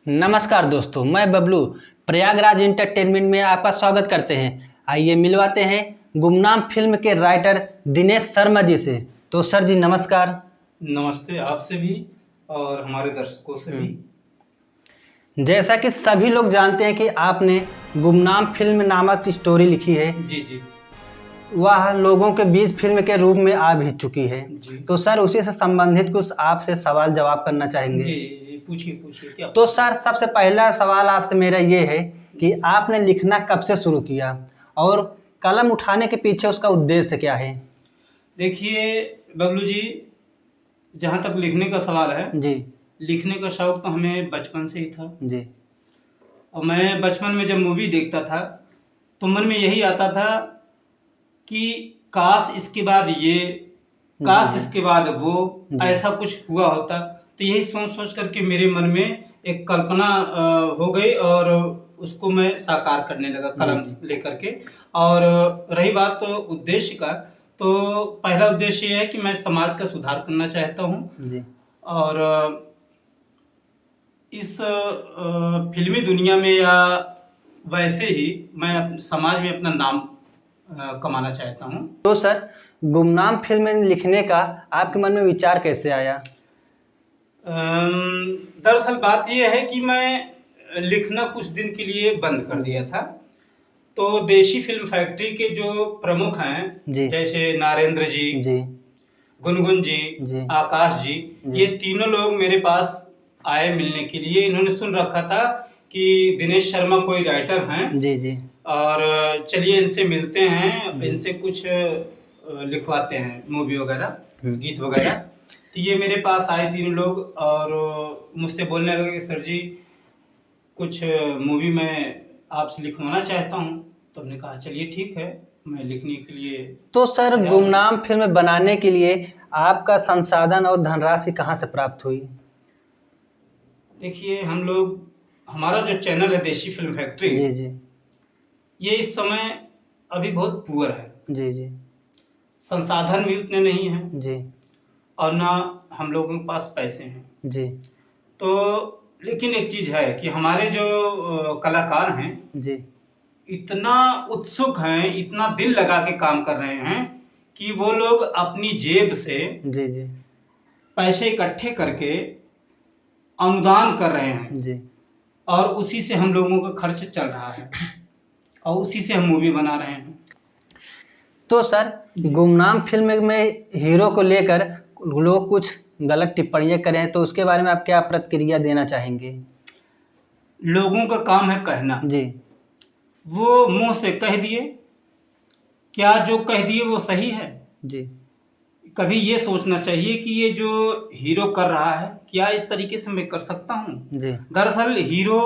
नमस्कार दोस्तों, मैं बबलू प्रयागराज इंटरटेनमेंट में आपका स्वागत करते हैं। आइए मिलवाते हैं गुमनाम फिल्म के राइटर दिनेश शर्मा जी से। तो सर जी नमस्कार। नमस्ते आपसे भी और हमारे दर्शकों से भी। जैसा कि सभी लोग जानते हैं कि आपने गुमनाम फिल्म नामक स्टोरी लिखी है, जी जी वह लोगों के बीच फिल्म के रूप में आ भी चुकी है। जी तो सर उसी से संबंधित कुछ आपसे सवाल जवाब करना चाहेंगे। जी जी पूछिए पूछिए क्या तो पूछिए। सर सबसे पहला सवाल आपसे मेरा ये है कि आपने लिखना कब से शुरू किया और कलम उठाने के पीछे उसका उद्देश्य क्या है। देखिए बबलू जी, जहाँ तक लिखने का सवाल है, जी लिखने का शौक तो हमें बचपन से ही था। जी और मैं बचपन में जब मूवी देखता था तो मन में यही आता था कि काश इसके बाद ये, काश जी इसके बाद वो, जी ऐसा कुछ हुआ होता। तो यही सोच सोच करके मेरे मन में एक कल्पना हो गई और उसको मैं साकार करने लगा कलम लेकर के। और रही बात तो उद्देश्य का, तो पहला उद्देश्य ये है कि मैं समाज का सुधार करना चाहता हूँ। जी और इस फिल्मी दुनिया में या वैसे ही मैं समाज में अपना नाम कमाना चाहता हूँ। तो सर गुमनाम फिल्म लिखने का आपके मन में विचार कैसे आया। दरअसल बात यह है कि मैं लिखना कुछ दिन के लिए बंद कर दिया था। तो देशी फिल्म फैक्ट्री के जो प्रमुख हैं, जी जैसे नारेंद्र जी, जी गुनगुन जी, जी आकाश जी, जी ये तीनों लोग मेरे पास आए मिलने के लिए। इन्होंने सुन रखा था कि दिनेश शर्मा कोई राइटर हैं जी जी और चलिए इनसे मिलते हैं, जी इनसे कुछ लिखवाते हैं मूवी वगैरह, हम्म। गीत वगैरह। तो ये मेरे पास आए तीनों लोग और मुझसे बोलने लगे कि सर जी कुछ मूवी मैं आपसे लिखवाना चाहता हूँ। तो हमने कहा चलिए ठीक है, मैं लिखने के लिए तो सर तैयार हूँ। गुमनाम फिल्म बनाने के लिए आपका संसाधन और धनराशि कहाँ से प्राप्त हुई। देखिए हम लोग, हमारा जो चैनल है देशी फिल्म फैक्ट्री, जी जी ये इस समय अभी बहुत पुअर है। जी जी संसाधन भी उतने नहीं हैं जी और ना हम लोगों के पास पैसे हैं। जी तो लेकिन एक चीज है कि हमारे जो कलाकार हैं जी इतना उत्सुक हैं, इतना दिल लगा के काम कर रहे हैं कि वो लोग अपनी जेब से जी जी पैसे इकट्ठे करके अनुदान कर रहे हैं जी और उसी से हम लोगों का खर्च चल रहा है और उसी से हम मूवी बना रहे हैं। तो सर गुमनाम फिल्म में हीरो को लेकर लोग कुछ गलत टिप्पणियां करें तो उसके बारे में आप क्या प्रतिक्रिया देना चाहेंगे। लोगों का काम है कहना, जी वो मुंह से कह दिए, क्या जो कह दिए वो सही है। जी कभी ये सोचना चाहिए कि ये जो हीरो कर रहा है क्या इस तरीके से मैं कर सकता हूँ। जी दरअसल हीरो,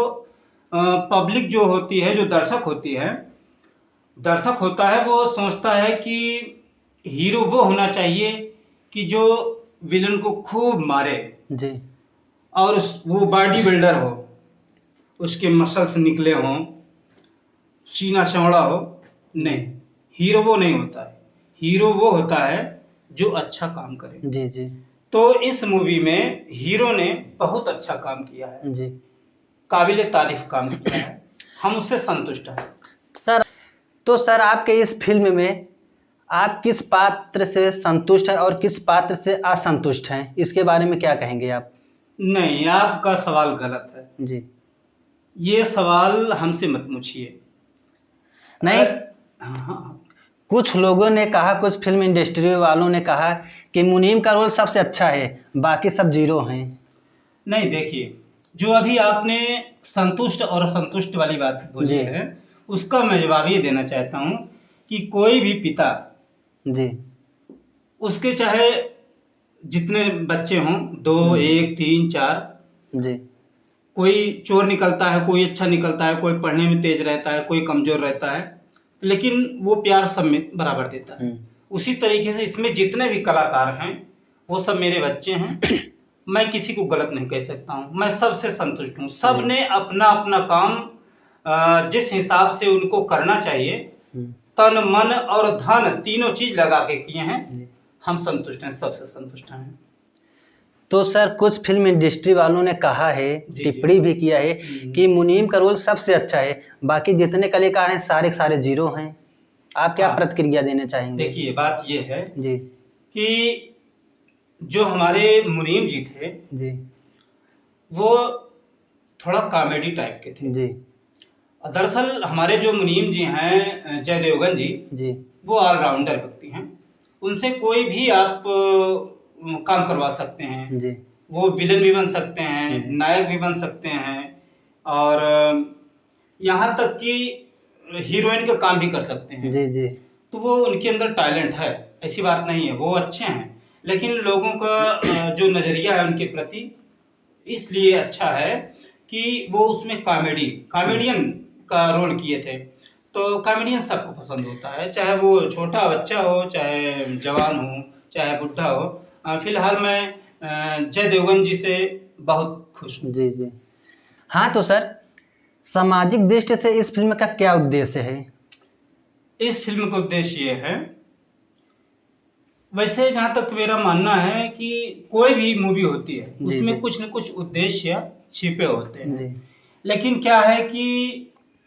पब्लिक जो होती है, जो दर्शक होती है, दर्शक होता है, वो सोचता है कि हीरो वो होना चाहिए कि जो विलन को खूब मारे जी और वो बॉडी बिल्डर हो, उसके मसल्स निकले हों, सीना चौड़ा हो। नहीं, हीरो वो नहीं होता है। हीरो वो होता है जो अच्छा काम करे। जी जी तो इस मूवी में हीरो ने बहुत अच्छा काम किया है, जी काबिले तारीफ काम किया है, हम उससे संतुष्ट हैं। सर तो सर आपके इस फिल्म में आप किस पात्र से संतुष्ट हैं और किस पात्र से असंतुष्ट हैं, इसके बारे में क्या कहेंगे आप। नहीं, आपका सवाल गलत है। जी ये सवाल हमसे मत पूछिए। नहीं, हाँ हाँ, कुछ लोगों ने कहा, कुछ फिल्म इंडस्ट्री वालों ने कहा कि मुनीम का रोल सबसे अच्छा है, बाकी सब जीरो हैं। नहीं देखिए, जो अभी आपने संतुष्ट और असंतुष्ट वाली बात बोली जी है, उसका मैं जवाब ये देना चाहता हूँ कि कोई भी पिता, जी उसके चाहे जितने बच्चे हों, 2, 1, 3, 4, जी कोई चोर निकलता है, कोई अच्छा निकलता है, कोई पढ़ने में तेज रहता है, कोई कमजोर रहता है, लेकिन वो प्यार सब में बराबर देता है। उसी तरीके से इसमें जितने भी कलाकार हैं वो सब मेरे बच्चे हैं। मैं किसी को गलत नहीं कह सकता हूँ, मैं सबसे संतुष्ट हूँ। सब ने अपना अपना काम जिस हिसाब से उनको करना चाहिए, तन मन और धन तीनों चीज लगा के किए हैं। हम संतुष्ट हैं, सबसे संतुष्ट हैं। तो सर कुछ फिल्म इंडस्ट्री वालों ने कहा है, जी, टिप्पणी भी किया है कि मुनीम का रोल सबसे अच्छा है, बाकी जितने कलाकार हैं सारे के सारे जीरो हैं। आप क्या हाँ। प्रतिक्रिया देना चाहेंगे? देखिए बात ये है जी कि जो हमारे मुनीम जी थे जी वो थोड़ा कॉमेडी टाइप के थे। जी दरअसल हमारे जो मुनीम जी हैं जय देवगन जी, जी वो ऑलराउंडर व्यक्ति हैं। उनसे कोई भी आप काम करवा सकते हैं। जी वो विलन भी बन सकते हैं, जी। नायक भी बन सकते हैं, और यहाँ तक कि हीरोइन का काम भी कर सकते हैं। जी जी तो वो उनके अंदर टैलेंट है, ऐसी बात नहीं है, वो अच्छे हैं। लेकिन लोगों का जो नजरिया है उनके प्रति इसलिए अच्छा है कि वो उसमें कॉमेडियन का रोल किए थे। तो कॉमेडियन सबको पसंद होता है, चाहे वो छोटा बच्चा हो, चाहे जवान हो, चाहे बुढ़ा हो। फिलहाल मैं जय देवगन जी से बहुत खुश हूँ। जी जी। हाँ तो सर, सामाजिक दृष्टि से इस फिल्म का क्या उद्देश्य है? इस फिल्म का उद्देश्य ये है, वैसे जहाँ तक मेरा मानना है कि कोई भी मूवी होती है जी, उसमें जी। कुछ न कुछ उद्देश्य छिपे होते हैं। जी लेकिन क्या है कि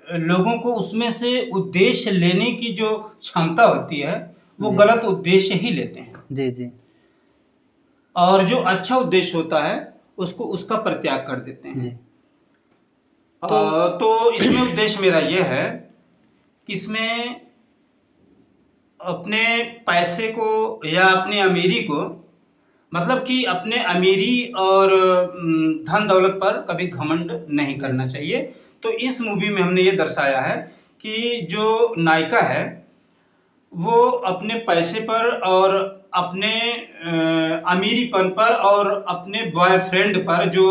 लोगों को उसमें से उद्देश्य लेने की जो क्षमता होती है वो जी। गलत उद्देश्य ही लेते हैं, जी जी और जो अच्छा उद्देश्य होता है उसको उसका परित्याग कर देते हैं। जी। तो इसमें उद्देश्य मेरा यह है कि इसमें अपने पैसे को या अपने अमीरी को, मतलब कि अपने अमीरी और धन दौलत पर कभी घमंड नहीं करना चाहिए। तो इस मूवी में हमने ये दर्शाया है कि जो नायिका है वो अपने पैसे पर और अपने अमीरीपन पर और अपने बॉयफ्रेंड पर जो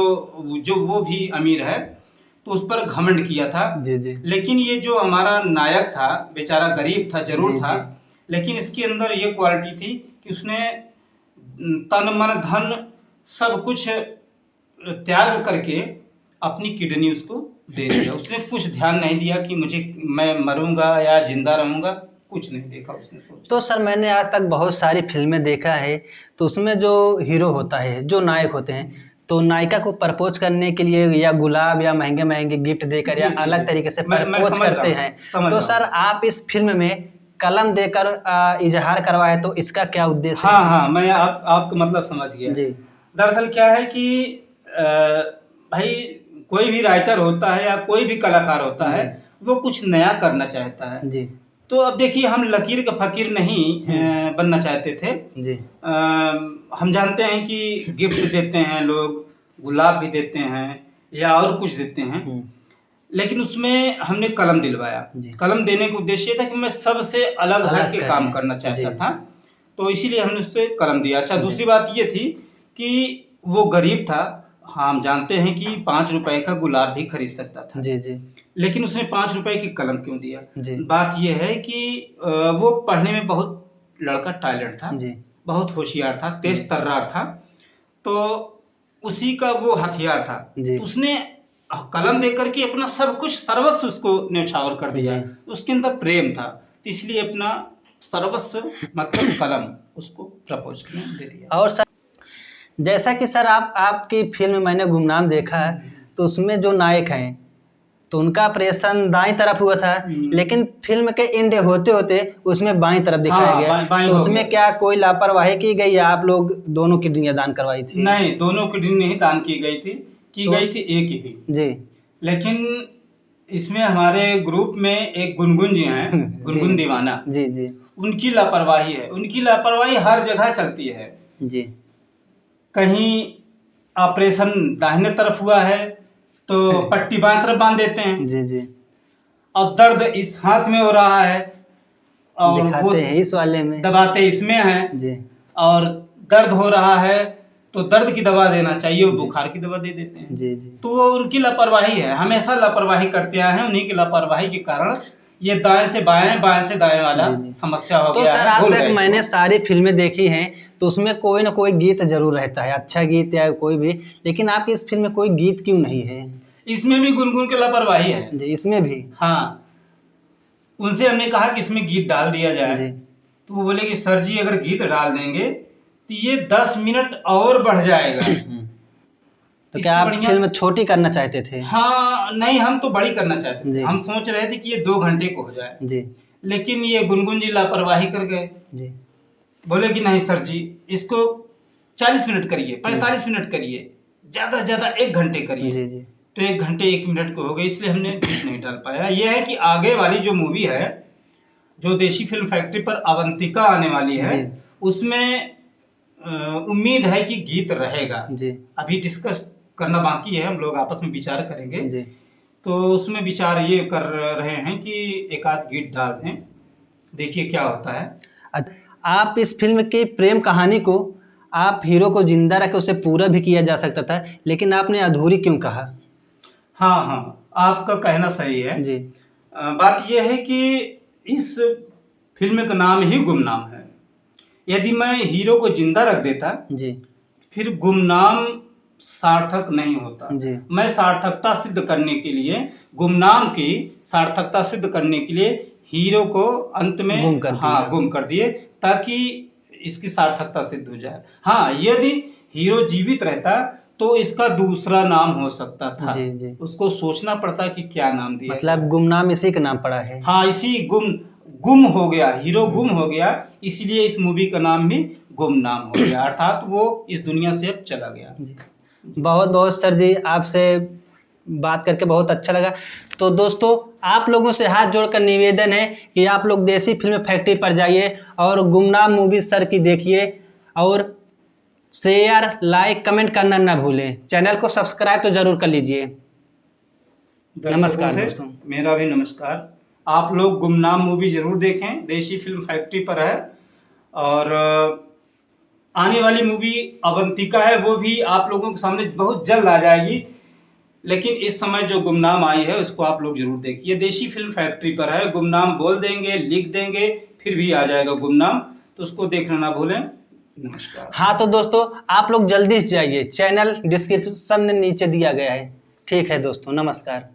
वो भी अमीर है तो उस पर घमंड किया था। जी जी लेकिन ये जो हमारा नायक था बेचारा गरीब था, जरूर जी, था, लेकिन इसके अंदर ये क्वालिटी थी कि उसने तन मन धन सब कुछ त्याग करके अपनी किडनी उसको दे दिया। उसने कुछ ध्यान नहीं दिया कि मैं मरूंगा या जिंदा रहूंगा, कुछ नहीं देखा उसने सोचा। तो सर मैंने आज तक बहुत सारी फिल्में देखा है, तो उसमें जो हीरो होता है, जो नायक होते हैं, तो नायिका को प्रपोज करने के लिए या गुलाब या महंगे महंगे गिफ्ट देकर जी, या जी, अलग जी। तरीके से मैं प्रपोज समझ रहा करते हूँ, हैं। समझ तो रहा सर आप इस फिल्म में कलम देकर इजहार करवाए, तो इसका क्या उद्देश्य हाँ है? हाँ, मैं आपका मतलब समझ गया। जी दरअसल क्या है कि भाई कोई भी राइटर होता है या कोई भी कलाकार होता है, वो कुछ नया करना चाहता है। जी तो अब देखिए, हम लकीर के फकीर नहीं बनना चाहते थे। जी हम जानते हैं कि गिफ्ट देते हैं लोग, गुलाब भी देते हैं या और कुछ देते हैं, लेकिन उसमें हमने कलम दिलवाया। जी। कलम देने का उद्देश्य था कि मैं सबसे अलग हट के काम करना चाहता जी। था, तो इसीलिए हमने उससे कलम दिया। अच्छा, जी। दूसरी बात ये थी कि वो गरीब था। हाँ, हम जानते हैं कि 5 रुपए का गुलाब भी खरीद सकता था, जी जी लेकिन उसने 5 रुपए की कलम क्यों दिया? जी। बात यह है कि वो पढ़ने में बहुत लड़का टैलेंट था, जी बहुत होशियार था, तेज तर्रार था, तो उसी का वो हथियार था। जी। तो उसने कलम देकर के अपना सब कुछ सर्वस्व उसको न्यौछावर कर दिया। जी। उसके अंदर प्रेम था, इसलिए अपना सर्वस्व मतलब कलम उसको प्रपोज करने दे दिया। और सर, जैसा कि सर आपकी फिल्म मैंने गुमनाम देखा है, तो उसमें जो नायक हैं तो उनका ऑपरेशन दाईं तरफ हुआ था, लेकिन फिल्म के एंड होते होते उसमें बाईं तरफ दिखाया हाँ, गया। बाईं तो हो उसमें गया। क्या कोई लापरवाही की गई या आप लोग दोनों किडनियां दान करवाई थी? नहीं, दोनों किडनी नहीं दान की गई थी, तो- गई थी एक ही। जी लेकिन इसमें हमारे ग्रुप में एक गुनगुन जी हैं, गुनगुन दीवाना, जी जी उनकी लापरवाही है। उनकी लापरवाही हर जगह चलती है। जी कहीं ऑपरेशन दाहिने तरफ हुआ है तो पट्टी बाएं तरफ बांध देते हैं, जी जी और दर्द इस हाथ में हो रहा है और वो दिखाते हैं इस वाले में। दबाते इसमें है, जी और दर्द हो रहा है तो दर्द की दवा देना चाहिए, वो बुखार की दवा दे देते हैं। जी जी तो वो उनकी लापरवाही है, हमेशा लापरवाही करते आए हैं। उन्हीं की लापरवाही के कारण ये दाएं से बाएं, बाएं से दाएं वाला जी, जी। समस्या हो तो गया सर है। आज भूल तक गए। मैंने सारी फिल्में देखी हैं, तो उसमें कोई ना कोई गीत जरूर रहता है, अच्छा गीत या कोई भी, लेकिन आपकी इस फिल्म में कोई गीत क्यों नहीं है? इसमें भी गुनगुन की लापरवाही है। जी इसमें भी। हाँ, उनसे हमने कहा कि इसमें गीत डाल दिया जाए, जी तो वो बोले कि सर जी अगर गीत डाल देंगे तो ये 10 मिनट और बढ़ जाएगा। तो क्या आप फिल्म छोटी करना चाहते थे? हाँ, नहीं, हम तो बड़ी करना चाहते जी। थे। हम सोच रहे थे कि ये 2 घंटे को हो जाए जी। लेकिन ये गुनगुन जी लापरवाही कर गए। जी। बोले कि नहीं सर जी, इसको 40 मिनट करिए, 45 मिनट करिए, ज्यादा से ज्यादा 1 घंटे करिए। जी। जी। तो 1 घंटे 1 मिनट को हो गए, इसलिए हमने बीट नहीं डाल पाया। यह है कि आगे वाली जो मूवी है, जो देशी फिल्म फैक्ट्री पर अवंतिका आने वाली है, उसमें उम्मीद है कि गीत रहेगा। जी। अभी डिस्कस करना बाकी है, हम लोग आपस में विचार करेंगे। जी। तो उसमें विचार ये कर रहे हैं कि एक आध गीत डाल दें, देखिए क्या होता है। आप इस फिल्म की प्रेम कहानी को आप हीरो को जिंदा रख के उसे पूरा भी किया जा सकता था, लेकिन आपने अधूरी क्यों कहा? हाँ हाँ, आपका कहना सही है जी। बात यह है कि इस फिल्म का नाम ही गुमनाम है। यदि मैं हीरो को जिंदा रख देता जी। फिर गुमनाम सार्थक नहीं होता। जी। मैं सार्थकता सिद्ध करने के लिए, गुमनाम की सार्थकता सिद्ध करने के लिए हीरो को अंत में गुम कर दिए ताकि इसकी सार्थकता सिद्ध हो जाए। हाँ, यदि हीरो जीवित रहता तो इसका दूसरा नाम हो सकता था। जी। जी। उसको सोचना पड़ता कि क्या नाम दिया। मतलब गुमनाम इसी का नाम पड़ा है। हाँ, इसी गुम हो गया, हीरो गुम हो गया, इसलिए इस मूवी का नाम भी गुमनाम हो गया, अर्थात वो इस दुनिया से अब चला गया। बहुत बहुत सर जी, आपसे बात करके बहुत अच्छा लगा। तो दोस्तों, आप लोगों से हाथ जोड़कर निवेदन है कि आप लोग देसी फिल्म फैक्ट्री पर जाइए और गुमनाम मूवी सर की देखिए, और शेयर, लाइक, कमेंट करना ना भूलें। चैनल को सब्सक्राइब तो जरूर कर लीजिए। नमस्कार दोस्तों। मेरा भी नमस्कार। आप लोग गुमनाम मूवी जरूर देखें, देशी फिल्म फैक्ट्री पर है। और आने वाली मूवी अवंतिका है, वो भी आप लोगों के सामने बहुत जल्द आ जाएगी। लेकिन इस समय जो गुमनाम आई है उसको आप लोग जरूर देखिए। देशी फिल्म फैक्ट्री पर है, गुमनाम बोल देंगे, लिख देंगे, फिर भी आ जाएगा गुमनाम, तो उसको देखना ना भूलें। नमस्कार। हाँ, तो दोस्तों आप लोग जल्दी से जाइए, चैनल डिस्क्रिप्शन में नीचे दिया गया है। ठीक है दोस्तों, नमस्कार।